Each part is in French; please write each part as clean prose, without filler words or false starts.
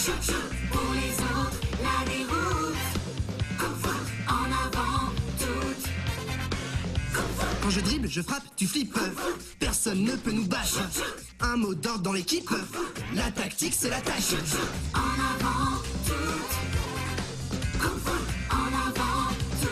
Pour les autres, la déroute. En avant, toutes. Quand je dribble, je frappe, tu flippes. Personne ne peut nous battre. Un mot d'ordre dans l'équipe. La tactique, c'est la tâche. En avant, toutes. En avant, toutes.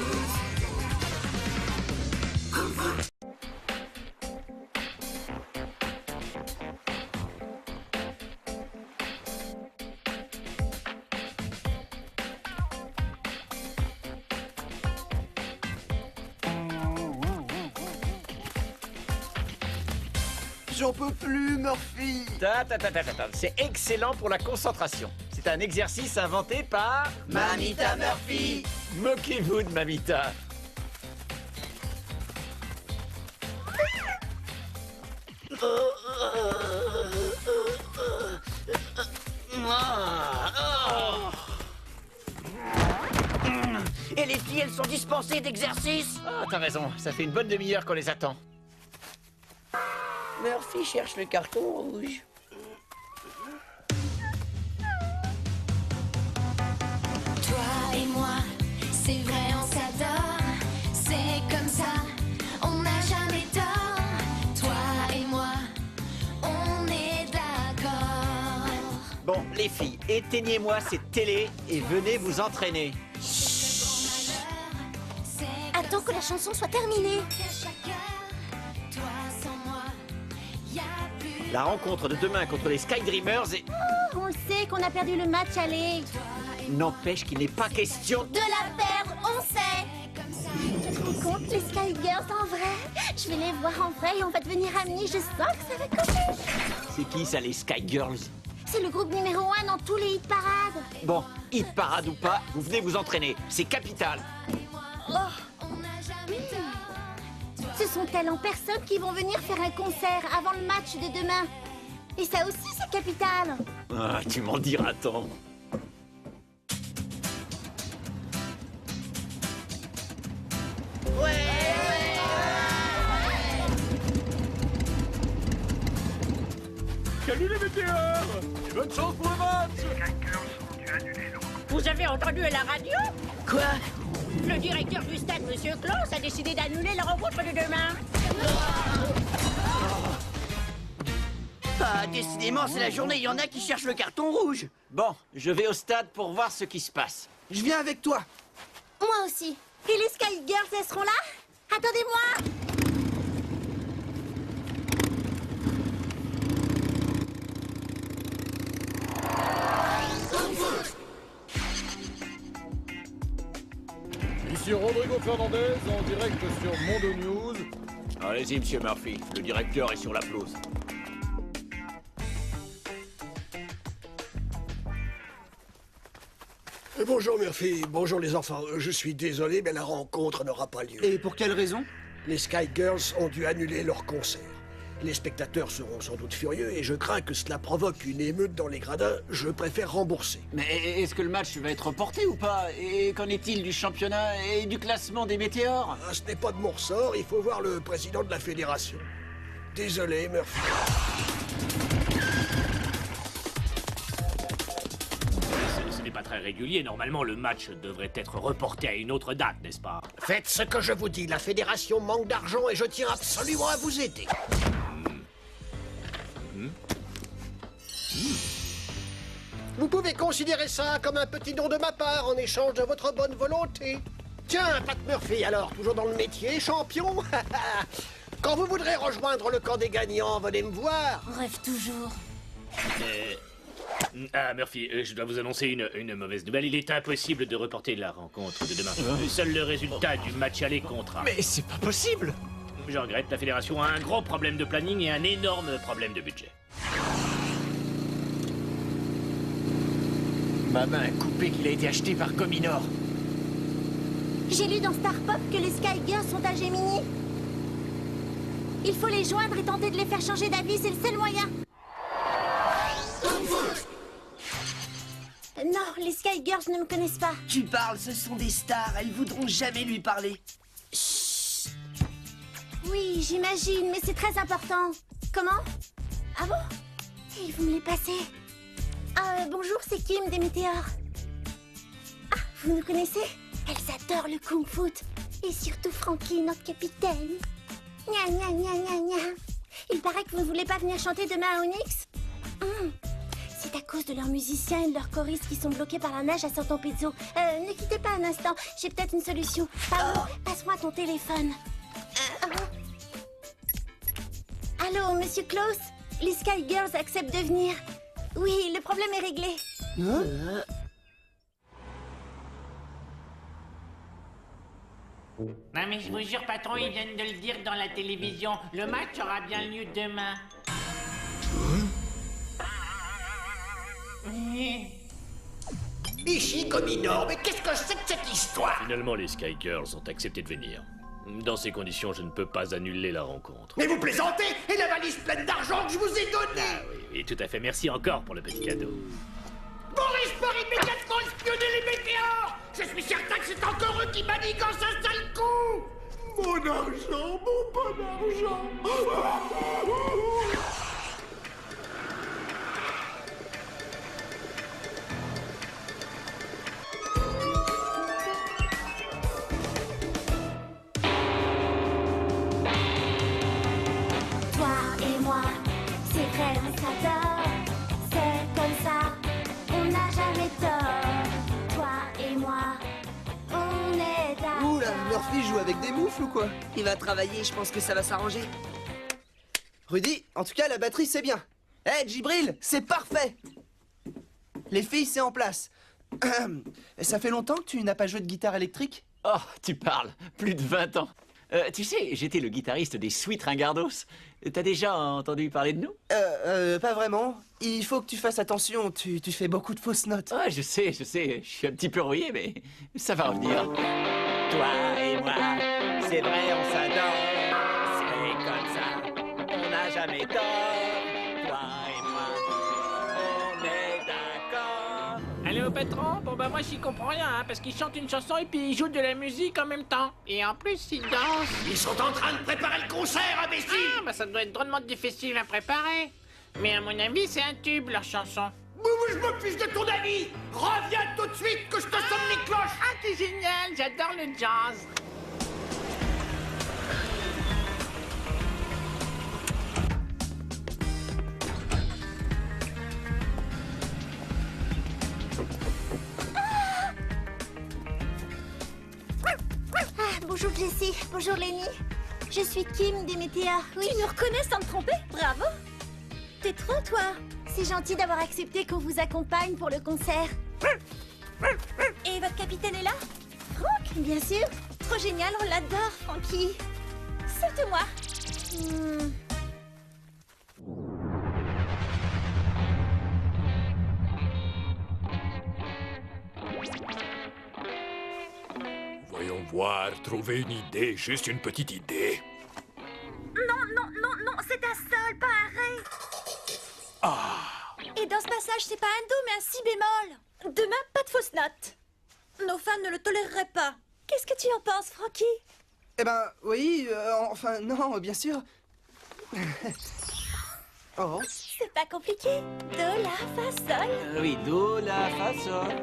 J'en peux plus, Murphy. C'est excellent pour la concentration. C'est un exercice inventé par... Mamita Murphy. Moquez-vous de Mamita. Et les filles, elles sont dispensées d'exercice. Ah, t'as raison, ça fait une bonne demi-heure qu'on les attend. Murphy cherche le carton rouge. Toi et moi, c'est vrai, on s'adore. C'est comme ça, on n'a jamais tort. Toi et moi, on est d'accord. Bon, les filles, éteignez-moi cette télé et venez vous entraîner. Attends que la chanson soit terminée. Toi sans moi, y a plus. La rencontre de demain contre les Sky Dreamers est... On le sait qu'on a perdu le match aller. N'empêche qu'il n'est pas question... De la perdre, on sait. Tu te rends compte, les Sky Girls en vrai? Je vais les voir en vrai et on va devenir amis. Je sens que ça va coller. C'est qui ça, les Sky Girls? C'est le groupe numéro 1 dans tous les hit parades. Bon, hit parade ou pas, vous venez vous entraîner. C'est capital. Ce sont elles en personne qui vont venir faire un concert avant le match de demain. Et ça aussi, c'est capital. Ah, tu m'en diras tant. Salut les météores! Et bonne chance pour le match! Vous avez entendu à la radio? Quoi? Le directeur du stade, Monsieur Klaus, a décidé d'annuler la rencontre de demain. Ah, décidément, c'est la journée, il y en a qui cherchent le carton rouge. Bon, je vais au stade pour voir ce qui se passe. Je viens avec toi. Moi aussi. Et les Sky Girls, elles seront là? Attendez-moi. Ici Rodrigo Fernandez en direct sur Mondo News. Allez-y, monsieur Murphy. Le directeur est sur la pelouse. Bonjour Murphy, bonjour les enfants. Je suis désolé, mais la rencontre n'aura pas lieu. Et pour quelle raison? Les Sky Girls ont dû annuler leur concert. Les spectateurs seront sans doute furieux et je crains que cela provoque une émeute dans les gradins. Je préfère rembourser. Mais est-ce que le match va être reporté ou pas? Et qu'en est-il du championnat et du classement des météores? Ah, ce n'est pas de mon ressort, il faut voir le président de la fédération. Désolé Murphy. Ce n'est pas très régulier. Normalement, le match devrait être reporté à une autre date, n'est-ce pas? Faites ce que je vous dis, la fédération manque d'argent et je tiens absolument à vous aider. Vous pouvez considérer ça comme un petit don de ma part en échange de votre bonne volonté. Tiens, Pat Murphy, alors, toujours dans le métier, champion. Quand vous voudrez rejoindre le camp des gagnants, venez me voir. On rêve toujours. Ah, Murphy, je dois vous annoncer une mauvaise nouvelle. Il est impossible de reporter la rencontre de demain. Seul le résultat du match aller comptera. Mais c'est pas possible! Je regrette, la fédération a un gros problème de planning et un énorme problème de budget. Ma main a coupé qu'il a été acheté par Gominor. J'ai lu dans Star Pop que les Sky Girls sont à Gemini. Il faut les joindre et tenter de les faire changer d'avis, c'est le seul moyen. Non, les Sky Girls ne me connaissent pas. Tu parles, ce sont des stars, elles voudront jamais lui parler. Chut. Oui, j'imagine, mais c'est très important. Comment? Ah bon? Ils vont me les passer. Bonjour, c'est Kim des Météores. Ah, vous nous connaissez? Elles adorent le kung-fu. Et surtout Frankie, notre capitaine. Gna gna gna gna gna. Il paraît que vous ne voulez pas venir chanter demain à Onyx? C'est à cause de leurs musiciens et de leurs choristes qui sont bloqués par la neige à Santo Pezzo. Ne quittez pas un instant, j'ai peut-être une solution. Paolo, passe-moi ton téléphone. Allô, Monsieur Klaus? Les Sky Girls acceptent de venir. Oui, le problème est réglé. Non mais je vous jure, patron, ils viennent de le dire dans la télévision. Le match aura bien lieu demain. Ici comme Inor, mais qu'est-ce que c'est que cette histoire? Finalement, les Sky Girls ont accepté de venir. Dans ces conditions, je ne peux pas annuler la rencontre. Mais vous plaisantez? Et la valise pleine d'argent que je vous ai donnée? Ah oui, tout à fait. Merci encore pour le petit cadeau. Boris part immédiatement espionner les météores! Je suis certain que c'est encore eux qui manigancent un sale coup! Mon argent, mon bon argent! Toi et moi, c'est vrai, on s'adore. C'est comme ça, on n'a jamais tort. Toi et moi, on est d'accord. Ouh là, Murphy joue avec des moufles ou quoi? Il va travailler, je pense que ça va s'arranger. Rudy, en tout cas, la batterie, c'est bien. Hé, Djibril, c'est parfait. Les filles, c'est en place. Ça fait longtemps que tu n'as pas joué de guitare électrique? Oh, tu parles. Plus de 20 ans. Tu sais, j'étais le guitariste des Sweet Ringardos. T'as déjà entendu parler de nous? Pas vraiment. Il faut que tu fasses attention, tu fais beaucoup de fausses notes. Ouais, je sais. Je suis un petit peu rouillé, mais ça va revenir. Toi et moi, c'est vrai, on s'adore. C'est comme ça, on n'a jamais tort. Toi et moi, on est d'accord. Allô, patron? Bon bah moi j'y comprends rien, hein, parce qu'ils chantent une chanson et puis ils jouent de la musique en même temps. Et en plus ils dansent. Ils sont en train de préparer le concert, imbécile! Ah, bah ça doit être drôlement difficile à préparer. Mais à mon avis c'est un tube leur chanson. Je me fiche de ton avis! Reviens tout de suite que je te sonne les cloches! Ah, c'est génial, j'adore le jazz. Bonjour Jessie, bonjour Lenny. Je suis Kim des Météores, oui. Tu nous reconnais sans te tromper? Bravo. T'es trop, toi. C'est gentil d'avoir accepté qu'on vous accompagne pour le concert. Et votre capitaine est là? Franck, bien sûr. Trop génial, on l'adore, Frankie. Surtout moi. Voyons voir, trouver une idée, juste une petite idée. Non, c'est un sol, pas un ré. Et dans ce passage, c'est pas un do, mais un si bémol. Demain, pas de fausses notes. Nos fans ne le toléreraient pas. Qu'est-ce que tu en penses, Frankie? Eh ben, oui, enfin, non, bien sûr. Oh. C'est pas compliqué. Do, la, fa, sol. Oui, do, la, fa, sol.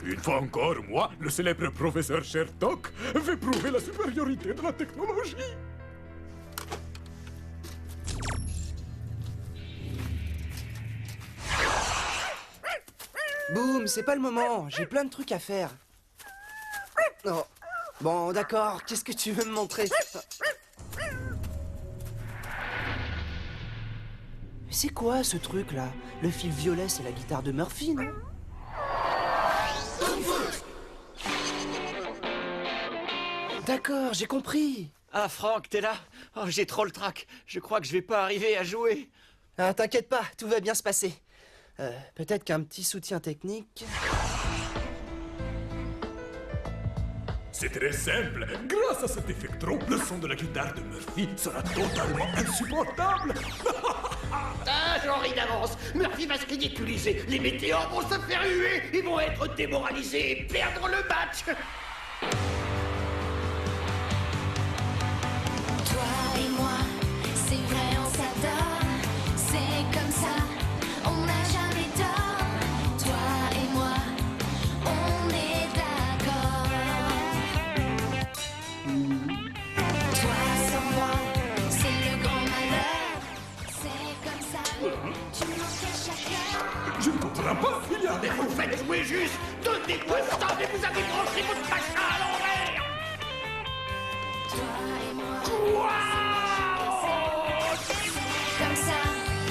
Une fois encore, moi, le célèbre professeur Sherlock, vais prouver la supériorité de la technologie. Boum, c'est pas le moment, j'ai plein de trucs à faire. Oh. Bon, d'accord, qu'est-ce que tu veux me montrer? C'est quoi ce truc-là? Le fil violet, c'est la guitare de Murphy, non? D'accord, j'ai compris. Ah, Franck, t'es là? Oh, j'ai trop le trac. Je crois que je vais pas arriver à jouer. Ah, t'inquiète pas, tout va bien se passer. Peut-être qu'un petit soutien technique... C'est très simple. Grâce à cet effectron, le son de la guitare de Murphy sera totalement insupportable. Ah, j'en ris d'avance. Murphy va se ridiculiser. Les météores vont se faire huer. Ils vont être démoralisés et perdre le match. Toi et moi, c'est vrai, on s'adore. C'est comme ça, on n'a jamais tort. Toi et moi, on est d'accord. Toi sans moi, c'est le grand malheur. C'est comme ça, tu manques à chacun. Je ne comprends pas, il y a... Mais vous faites jouer juste. Donnez-moi ça, mais vous avez branché votre machin à l'envers. Toi et moi, c'est comme ça,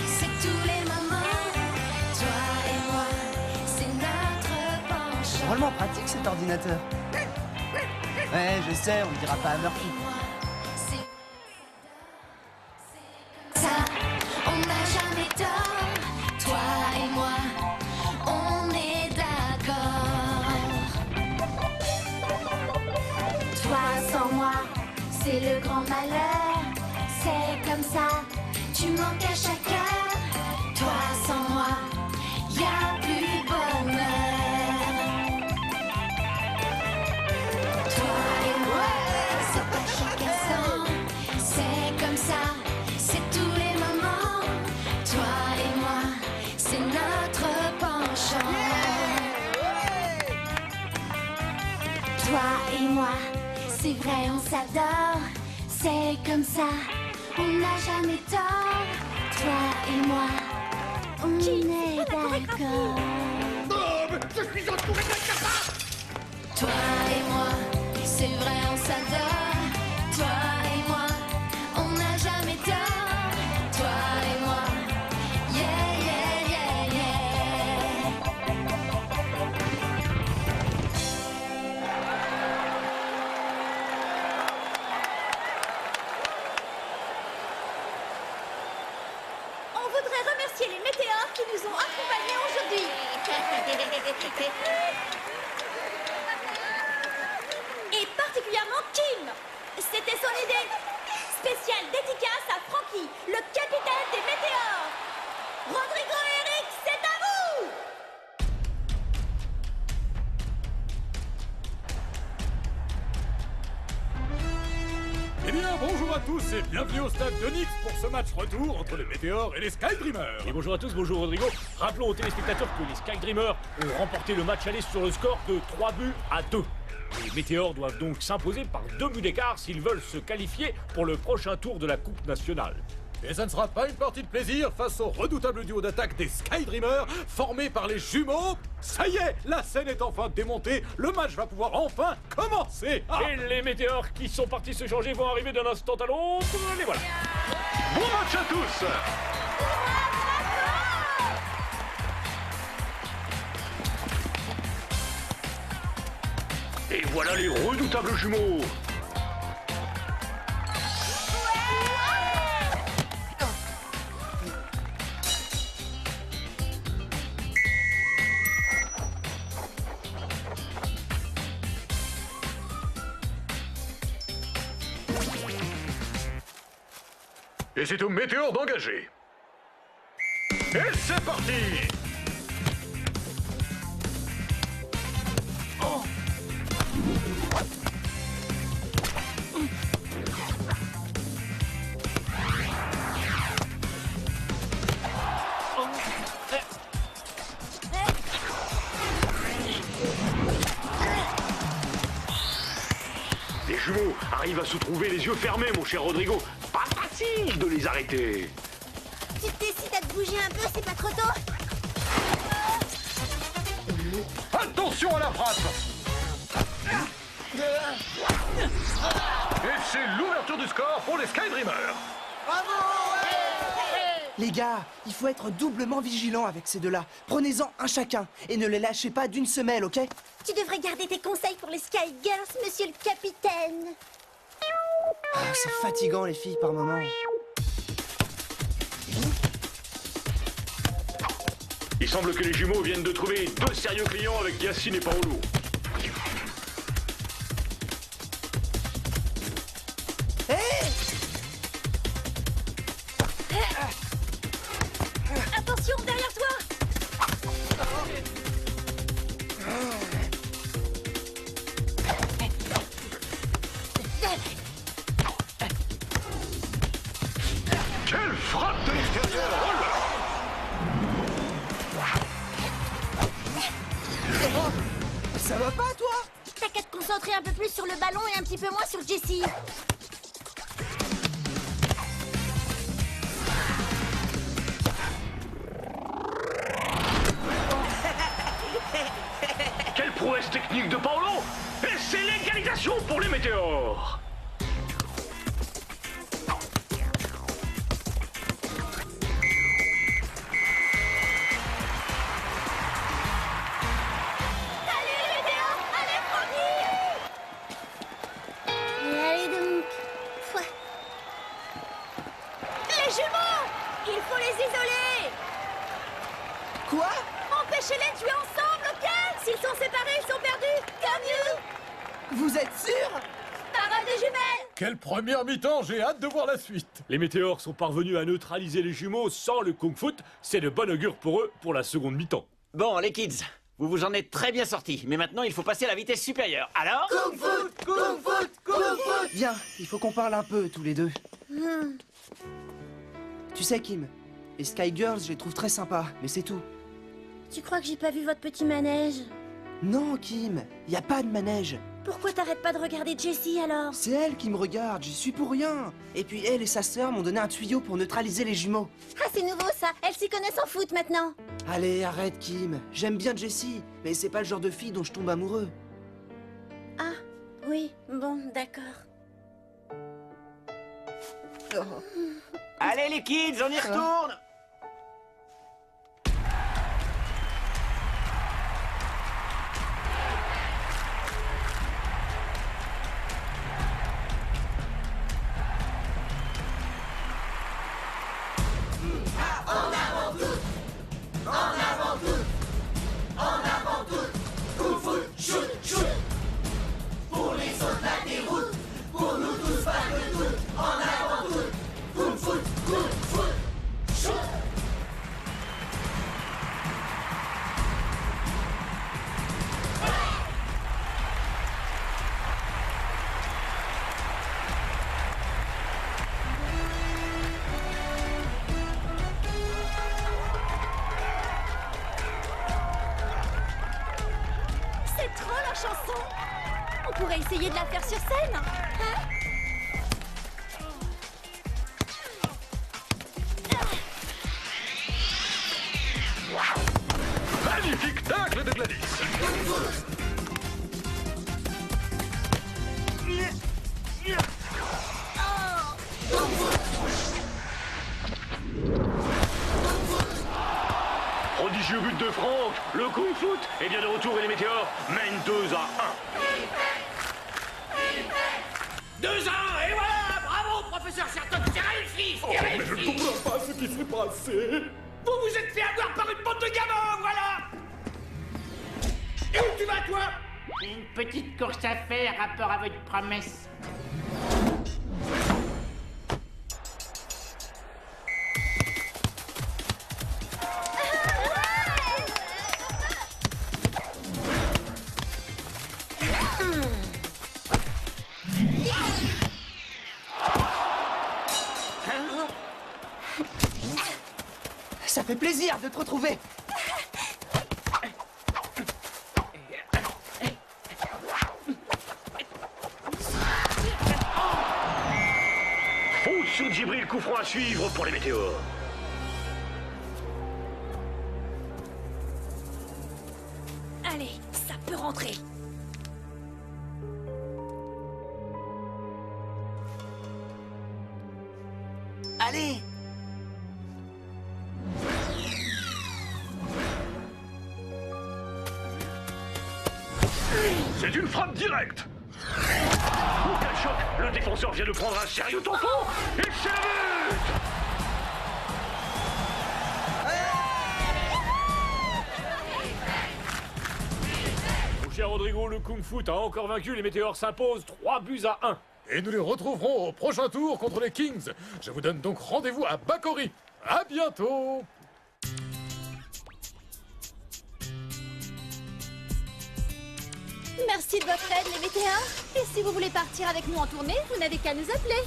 c'est tous les moments. Toi et moi, c'est notre penchant. Drôlement pratique cet ordinateur. Ouais, je sais, on ne dira pas à Murphy. C'est comme ça, on n'a jamais tort. Toi et moi, on est d'accord. Toi sans moi, c'est le grand malheur. C'est comme ça, tu manques à chacun. Toi sans moi, y a plus de bonheur. Toi et moi, c'est pas chaque instant. C'est comme ça, c'est tous les moments. Toi et moi, c'est notre penchant. Toi et moi, c'est vrai, on s'adore. C'est comme ça, on n'a jamais tort. Toi et moi, on est d'accord. Oh, mais je suis entouré de cafards. Toi et moi, c'est vrai, on s'adore. Toi et moi, on n'a jamais tort. Toi et moi, yeah, yeah, yeah, yeah. On voudrait remercier les météores qui nous ont accompagnés aujourd'hui. Et particulièrement Kim. C'était son idée. Spéciale dédicace à Frankie, le capitaine des météores. Rodrigo et Eric, c'est à vous. Eh bien, bonjour à tous et bienvenue au stade de Nix pour ce match retour entre les Météores et les Skydreamers. Et bonjour à tous, bonjour Rodrigo. Rappelons aux téléspectateurs que les Skydreamers ont remporté le match aller sur le score de 3-2. Les Météores doivent donc s'imposer par 2 buts d'écart s'ils veulent se qualifier pour le prochain tour de la Coupe nationale. Et ça ne sera pas une partie de plaisir face au redoutable duo d'attaque des Skydreamers formé par les jumeaux. Ça y est, la scène est enfin démontée, le match va pouvoir enfin commencer. Ah, Et les Météores qui sont partis se changer vont arriver d'un instant à l'autre. Les voilà. bon match à tous. Et voilà les redoutables jumeaux. Et c'est au Météore d'engager. Et c'est parti. Les jumeaux arrivent à se trouver les yeux fermés, mon cher Rodrigo. Pas facile de les arrêter. Tu te décides à te bouger un peu, c'est pas trop tôt? Attention à la frappe. Et c'est l'ouverture du score pour les Skydreamers. Les gars, il faut être doublement vigilant avec ces deux-là. Prenez-en un chacun et ne les lâchez pas d'une semelle, ok? Tu devrais garder tes conseils pour les Sky Girls, monsieur le capitaine. Ah, c'est fatigant, les filles, par moments. Il semble que les jumeaux viennent de trouver 2 sérieux clients avec Yacine et Paolo. Attention, derrière toi! Quelle frappe de l'extérieur! Oh là! Ça va pas, toi? T'as qu'à te concentrer un peu plus sur le ballon et un petit peu moins sur Jessie. Quelle prouesse technique de Paolo! Et c'est l'égalisation pour les météores! Allez donc. Pouah. Les jumeaux! Il faut les isoler! Quoi? Empêchez-les de jouer ensemble, ok? S'ils sont séparés, ils sont perdus! Comme nous! Vous êtes sûr? Parole de jumelles! Quelle première mi-temps, j'ai hâte de voir la suite. Les météores sont parvenus à neutraliser les jumeaux sans le kung-fu. C'est de bon augure pour eux pour la seconde mi-temps. Bon, les kids, vous en êtes très bien sortis. Mais maintenant, il faut passer à la vitesse supérieure. Alors? Kung Fu! Kung Fu! Kung Fu! Viens, il faut qu'on parle un peu, tous les deux. Tu sais, Kim, les Sky Girls, je les trouve très sympas, mais c'est tout. Tu crois que j'ai pas vu votre petit manège? Non, Kim, y a pas de manège. Pourquoi t'arrêtes pas de regarder Jessie alors? C'est elle qui me regarde, j'y suis pour rien. Et puis elle et sa sœur m'ont donné un tuyau pour neutraliser les jumeaux. Ah, c'est nouveau ça! Elle s'y connaît en foot maintenant! Allez, arrête, Kim. J'aime bien Jessie, mais c'est pas le genre de fille dont je tombe amoureux. Ah, oui, bon, d'accord. Allez, les kids, on y retourne! C'est trop la chanson! On pourrait essayer de la faire sur scène! Hein? Magnifique tacle de Gladys! Prodigieux but de Franck, le Kung Fu est bien de retour et les météores mènent 2-1. 2 ans, et voilà! Bravo, professeur Serton, c'est réussi! C'est Mais je ne réussi! comprends pas ce qui s'est passé. Vous vous êtes fait avoir par une bande de gamins, voilà! Et où tu vas, toi? Une petite course à faire, rapport à votre promesse. Ça fait plaisir de te retrouver. Faute sur Djibril, coup franc à suivre pour les météores. Allez, ça peut rentrer. Allez. C'est une frappe directe. Oh, quel choc! Le défenseur vient de prendre un sérieux tampon et c'est le but! Kung Foot a encore vaincu, les Météores s'imposent 3-1. Et nous les retrouverons au prochain tour contre les Kings. Je vous donne donc rendez-vous à Bakori. À bientôt. Merci de votre aide, les météores. Et si vous voulez partir avec nous en tournée, vous n'avez qu'à nous appeler.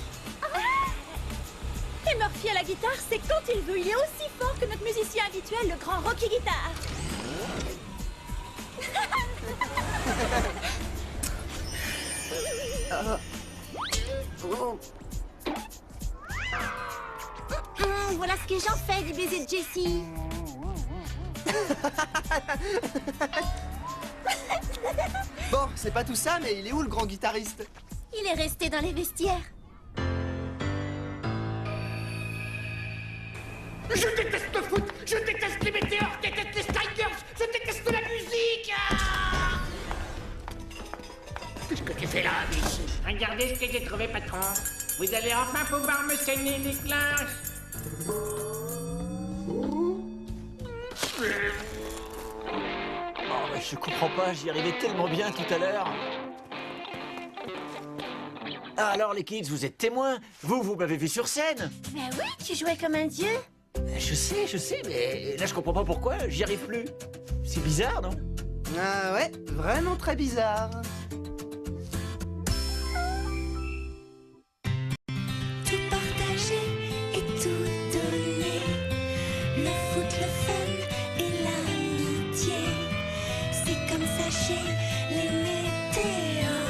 Et Murphy à la guitare, c'est quand il veut. Il est aussi fort que notre musicien habituel, le grand Rocky Guitar. Voilà ce que j'en fais des baisers de Jessie. Bon, c'est pas tout ça, mais il est où le grand guitariste? Il est resté dans les vestiaires. Je déteste le foot, je déteste les météores, je déteste les Strikers, je déteste la musique. Qu'est-ce que tu fais là, Miss? Regardez ce que j'ai trouvé, patron. Vous allez enfin pouvoir me saigner les classes. Oh, mais je comprends pas, j'y arrivais tellement bien tout à l'heure. Ah, alors les kids, vous êtes témoins. Vous m'avez vu sur scène. Mais oui, tu jouais comme un dieu. Je sais, mais là je comprends pas pourquoi, j'y arrive plus. C'est bizarre, non? Ah ouais, vraiment très bizarre. Tout partager et tout donner. Le foot, le fun et l'amitié. C'est comme ça chez les météores.